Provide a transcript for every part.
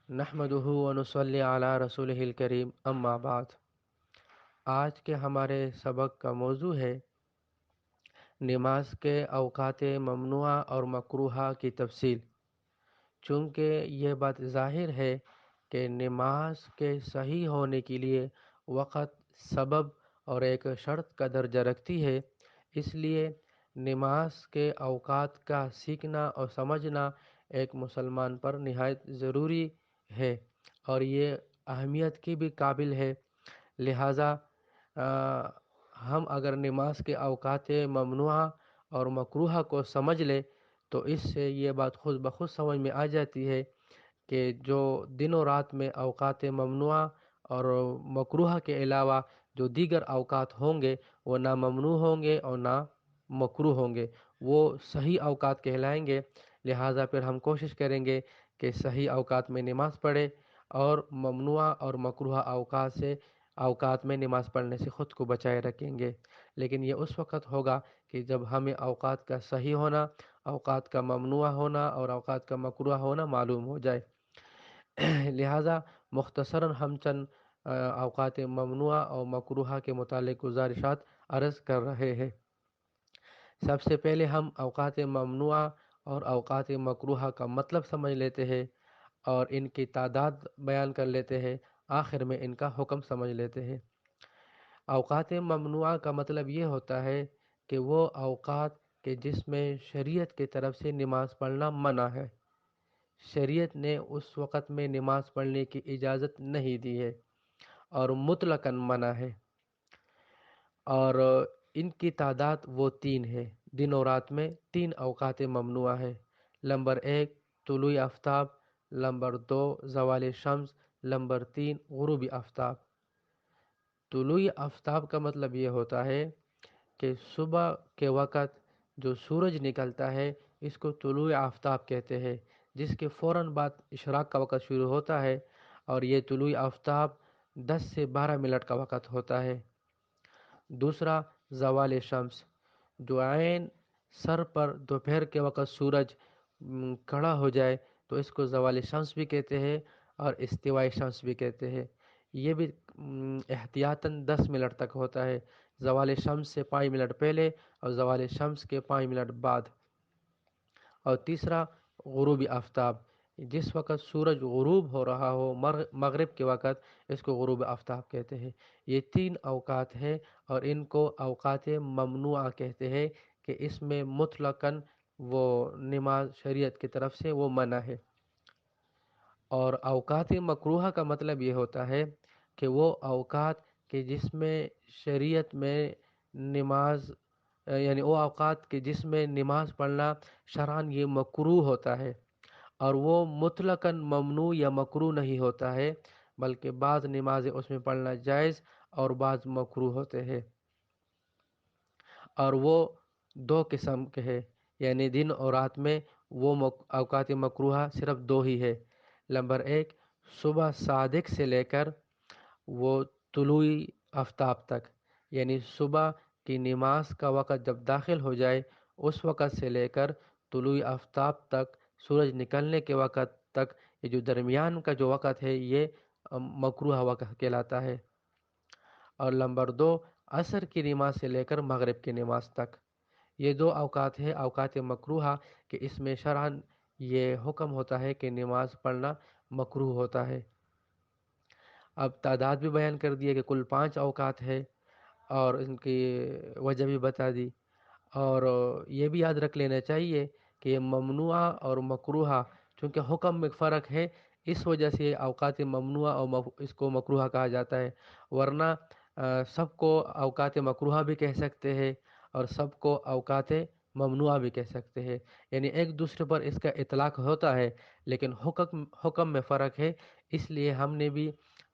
نحمدہ ونصلی علی رسولہ الکریم اما بعد۔ آج کے ہمارے سبق کا موضوع ہے نماز کے اوقات ممنوعہ اور مکروہہ کی تفصیل۔ چونکہ یہ بات ظاہر ہے کہ نماز کے صحیح ہونے کے لیے وقت، سبب اور ایک شرط کا درجہ رکھتی ہے، اس لیے نماز کے اوقات کا سیکھنا اور سمجھنا ایک مسلمان پر نہایت ضروری ہے اور یہ اہمیت کی بھی قابل ہے۔ لہٰذا ہم اگر نماز کے اوقات ممنوعہ اور مکروہہ کو سمجھ لیں تو اس سے یہ بات خود بخود سمجھ میں آ جاتی ہے کہ جو دن و رات میں اوقات ممنوعہ اور مکروہہ کے علاوہ جو دیگر اوقات ہوں گے وہ نہ ممنوع ہوں گے اور نہ مکروہ ہوں گے، وہ صحیح اوقات کہلائیں گے۔ لہٰذا پھر ہم کوشش کریں گے کہ صحیح اوقات میں نماز پڑھے اور ممنوعہ اور مکروہ اوقات میں نماز پڑھنے سے خود کو بچائے رکھیں گے۔ لیکن یہ اس وقت ہوگا کہ جب ہمیں اوقات کا صحیح ہونا، اوقات کا ممنوع ہونا اور اوقات کا مکروہ ہونا معلوم ہو جائے۔ لہٰذا مختصراً ہم چند اوقات ممنوع اور مکروہ کے متعلق گزارشات عرض کر رہے ہیں۔ سب سے پہلے ہم اوقات ممنوع اور اوقات مکروہ کا مطلب سمجھ لیتے ہیں اور ان کی تعداد بیان کر لیتے ہیں، آخر میں ان کا حکم سمجھ لیتے ہیں۔ اوقات ممنوعہ کا مطلب یہ ہوتا ہے کہ وہ اوقات کہ جس میں شریعت کی طرف سے نماز پڑھنا منع ہے، شریعت نے اس وقت میں نماز پڑھنے کی اجازت نہیں دی ہے اور مطلقاً منع ہے، اور ان کی تعداد وہ تین ہے۔ دن و رات میں تین اوقات ممنوع ہے۔ نمبر 1 طلوع آفتاب، نمبر 2 زوال شمس، نمبر 3 غروب آفتاب۔ طلوع آفتاب کا مطلب یہ ہوتا ہے کہ صبح کے وقت جو سورج نکلتا ہے اس کو طلوع آفتاب کہتے ہیں، جس کے فوراً بعد اشراق کا وقت شروع ہوتا ہے اور یہ طلوع آفتاب 10 سے 12 منٹ کا وقت ہوتا ہے۔ دوسرا زوال شمس، جو عین سر پر دوپہر کے وقت سورج کھڑا ہو جائے تو اس کو زوال شمس بھی کہتے ہیں اور استواء شمس بھی کہتے ہیں۔ یہ بھی احتیاطاً 10 منٹ تک ہوتا ہے، زوال شمس سے 5 منٹ پہلے اور زوال شمس کے 5 منٹ بعد۔ اور تیسرا غروب آفتاب، جس وقت سورج غروب ہو رہا ہو مغرب کے وقت، اس کو غروب آفتاب کہتے ہیں۔ یہ تین اوقات ہیں اور ان کو اوقات ممنوعہ کہتے ہیں کہ اس میں مطلقاً وہ نماز شریعت کی طرف سے وہ منع ہے۔ اور اوقات مکروہ کا مطلب یہ ہوتا ہے کہ وہ اوقات کہ جس میں شریعت میں نماز یعنی وہ اوقات کہ جس میں نماز پڑھنا شرعاً یہ مکروہ ہوتا ہے، اور وہ مطلقاً ممنوع یا مکروہ نہیں ہوتا ہے، بلکہ بعض نمازیں اس میں پڑھنا جائز اور بعض مکروہ ہوتے ہیں۔ اور وہ دو قسم کے ہیں، یعنی دن اور رات میں وہ اوقات مکروہ صرف دو ہی ہے۔ نمبر 1 صبح صادق سے لے کر وہ طلوع آفتاب تک، یعنی صبح کی نماز کا وقت جب داخل ہو جائے اس وقت سے لے کر طلوع آفتاب تک، سورج نکلنے کے وقت تک، یہ جو درمیان کا جو وقت ہے یہ مکروہ وقت کہلاتا ہے۔ اور نمبر 2 عصر کی نماز سے لے کر مغرب کی نماز تک، یہ دو اوقات ہیں اوقات مکروہ کہ اس میں شرعاً یہ حکم ہوتا ہے کہ نماز پڑھنا مکروہ ہوتا ہے۔ اب تعداد بھی بیان کر دی ہے کہ کل 5 اوقات ہے اور ان کی وجہ بھی بتا دی، اور یہ بھی یاد رکھ لینا چاہیے کہ یہ ممنوع اور مکروہ چونکہ حکم میں فرق ہے، اس وجہ سے اوقات ممنوع اور اس کو مکروہ کہا جاتا ہے، ورنہ سب کو اوقات مکروہ بھی کہہ سکتے ہیں اور سب کو اوقات ممنوع بھی کہہ سکتے ہیں، یعنی ایک دوسرے پر اس کا اطلاق ہوتا ہے لیکن حکم میں فرق ہے، اس لیے ہم نے بھی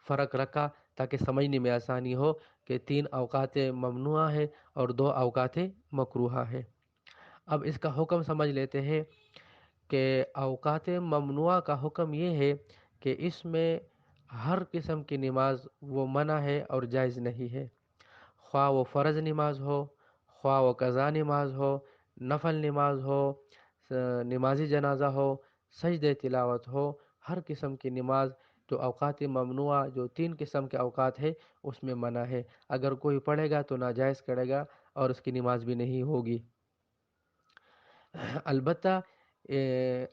فرق رکھا تاکہ سمجھنے میں آسانی ہو کہ 3 اوقات ممنوع ہے اور 2 اوقات مکروہ ہے۔ اب اس کا حکم سمجھ لیتے ہیں کہ اوقات ممنوع کا حکم یہ ہے کہ اس میں ہر قسم کی نماز وہ منع ہے اور جائز نہیں ہے، خواہ وہ فرض نماز ہو، خواہ وہ قضا نماز ہو، نفل نماز ہو، نماز جنازہ ہو، سجدہ تلاوت ہو، ہر قسم کی نماز جو اوقات ممنوع جو 3 قسم کے اوقات ہے اس میں منع ہے. اگر کوئی پڑھے گا تو ناجائز کرے گا اور اس کی نماز بھی نہیں ہوگی. البتہ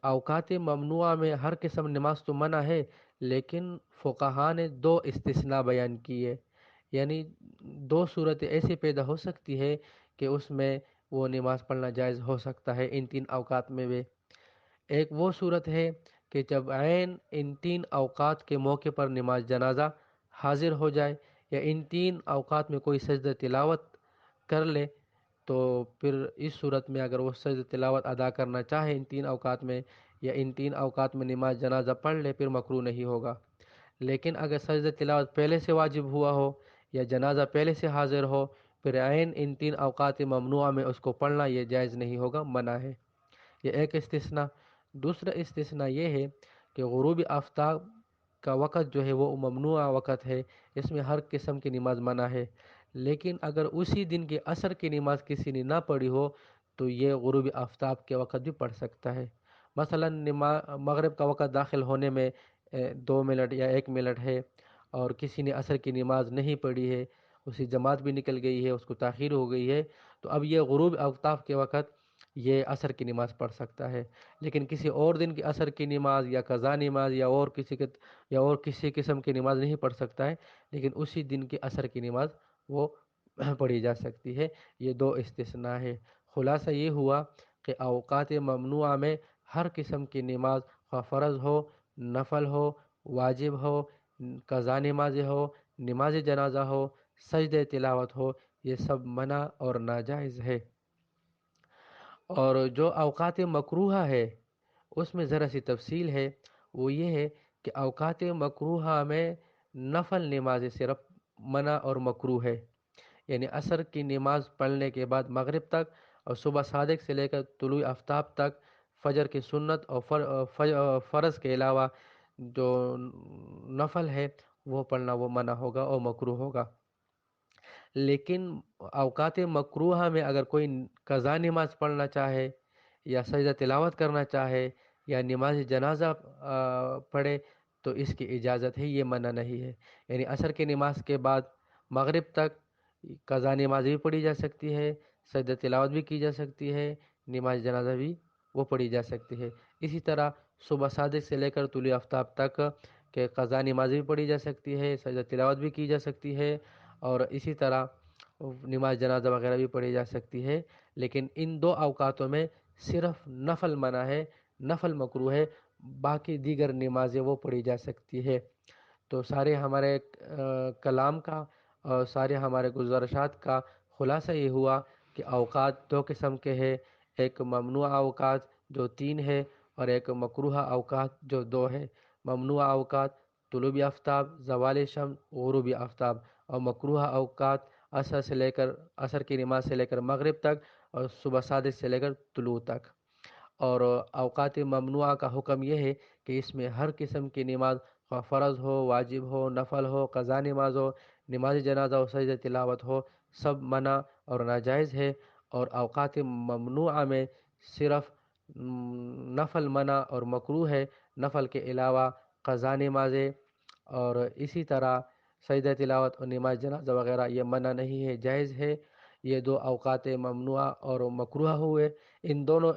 اوقات ممنوع میں ہر قسم نماز تو منع ہے، لیکن فقہا نے 2 استثناء بیان کیے. یعنی 2 صورتیں ایسی پیدا ہو سکتی ہے کہ اس میں وہ نماز پڑھنا جائز ہو سکتا ہے ان 3 اوقات میں بھی. ایک وہ صورت ہے کہ جب عین ان 3 اوقات کے موقع پر نماز جنازہ حاضر ہو جائے، یا ان 3 اوقات میں کوئی سجدہ تلاوت کر لے، تو پھر اس صورت میں اگر وہ سجدہ تلاوت ادا کرنا چاہے ان 3 اوقات میں، یا ان 3 اوقات میں نماز جنازہ پڑھ لے، پھر مکروہ نہیں ہوگا. لیکن اگر سجدہ تلاوت پہلے سے واجب ہوا ہو یا جنازہ پہلے سے حاضر ہو، پھر عین ان 3 اوقات ممنوعہ میں اس کو پڑھنا یہ جائز نہیں ہوگا، منع ہے. یہ ایک استثناء. دوسرا استثناء یہ ہے کہ غروب آفتاب کا وقت جو ہے وہ ممنوع وقت ہے، اس میں ہر قسم کی نماز منع ہے. لیکن اگر اسی دن کی عصر کی نماز کسی نے نہ پڑھی ہو تو یہ غروب آفتاب کے وقت بھی پڑھ سکتا ہے. مثلا مغرب کا وقت داخل ہونے میں 2 منٹ یا 1 منٹ ہے، اور کسی نے عصر کی نماز نہیں پڑھی ہے، اسی جماعت بھی نکل گئی ہے، اس کو تاخیر ہو گئی ہے، تو اب یہ غروب آفتاب کے وقت یہ عصر کی نماز پڑھ سکتا ہے. لیکن کسی اور دن کی عصر کی نماز یا قضا نماز یا اور کسی قسم کی نماز نہیں پڑھ سکتا ہے، لیکن اسی دن کی عصر کی نماز وہ پڑھی جا سکتی ہے. یہ 2 استثناء ہے. خلاصہ یہ ہوا کہ اوقات ممنوعہ میں ہر قسم کی نماز، خواہ فرض ہو، نفل ہو، واجب ہو، قضا نماز ہو، نماز جنازہ ہو، سجدہ تلاوت ہو، یہ سب منع اور ناجائز ہے. اور جو اوقات مکروہ ہے اس میں ذرا سی تفصیل ہے. وہ یہ ہے کہ اوقات مکروہ میں نفل نماز صرف منع اور مکروہ ہے. یعنی عصر کی نماز پڑھنے کے بعد مغرب تک، اور صبح صادق سے لے کر طلوع آفتاب تک فجر کی سنت اور فرض کے علاوہ جو نفل ہے وہ پڑھنا وہ منع ہوگا اور مکروہ ہوگا. لیکن اوقات مکروہ میں اگر کوئی قضا نماز پڑھنا چاہے یا سجدہ تلاوت کرنا چاہے یا نماز جنازہ پڑھے تو اس کی اجازت ہے، یہ منع نہیں ہے. یعنی عصر کی نماز کے بعد مغرب تک قضا نماز بھی پڑھی جا سکتی ہے، سجدہ تلاوت بھی کی جا سکتی ہے، نماز جنازہ بھی وہ پڑھی جا سکتی ہے. اسی طرح صبح صادق سے لے کر طلوع آفتاب تک کہ قضا نماز بھی پڑھی جا سکتی ہے، سجدہ تلاوت بھی کی جا سکتی ہے، اور اسی طرح نماز جنازہ وغیرہ بھی پڑھی جا سکتی ہے. لیکن ان 2 اوقاتوں میں صرف نفل منع ہے، نفل مکروہ ہے، باقی دیگر نمازیں وہ پڑھی جا سکتی ہے. تو سارے ہمارے کلام کا اور سارے ہمارے گزارشات کا خلاصہ یہ ہوا کہ اوقات 2 قسم کے ہیں. ایک ممنوع اوقات جو 3 ہے، اور ایک مکروہ اوقات جو 2 ہے. ممنوع اوقات طلوع آفتاب، زوال شمس، غروب آفتاب، اور مکروہ اوقات عصر کی نماز سے لے کر مغرب تک، اور صبح صادق سے لے کر طلوع تک. اور اوقات ممنوعہ کا حکم یہ ہے کہ اس میں ہر قسم کی نماز، خواہ فرض ہو، واجب ہو، نفل ہو، قضا نماز ہو، نماز جنازہ ہو، سجدہ تلاوت ہو، سب منع اور ناجائز ہے. اور اوقات ممنوعہ میں صرف نفل منع اور مکروہ ہے. نفل کے علاوہ قضا نمازیں اور اسی طرح سجدہ تلاوت اور نماز جنازہ وغیرہ یہ منع نہیں ہے، جائز ہے. یہ 2 اوقات ممنوعہ اور مکروہ ہوئے. ان دونوں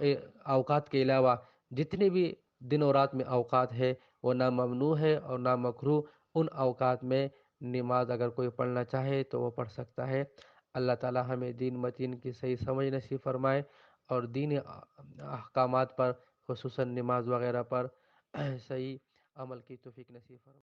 اوقات کے علاوہ جتنے بھی دن و رات میں اوقات ہے وہ نہ ممنوع ہے اور نہ مکروہ. ان اوقات میں نماز اگر کوئی پڑھنا چاہے تو وہ پڑھ سکتا ہے. اللہ تعالی ہمیں دین متین کی صحیح سمجھ نصیب فرمائے، اور دین احکامات پر، خصوصاً نماز وغیرہ پر صحیح عمل کی توفیق نصیب فرمائے.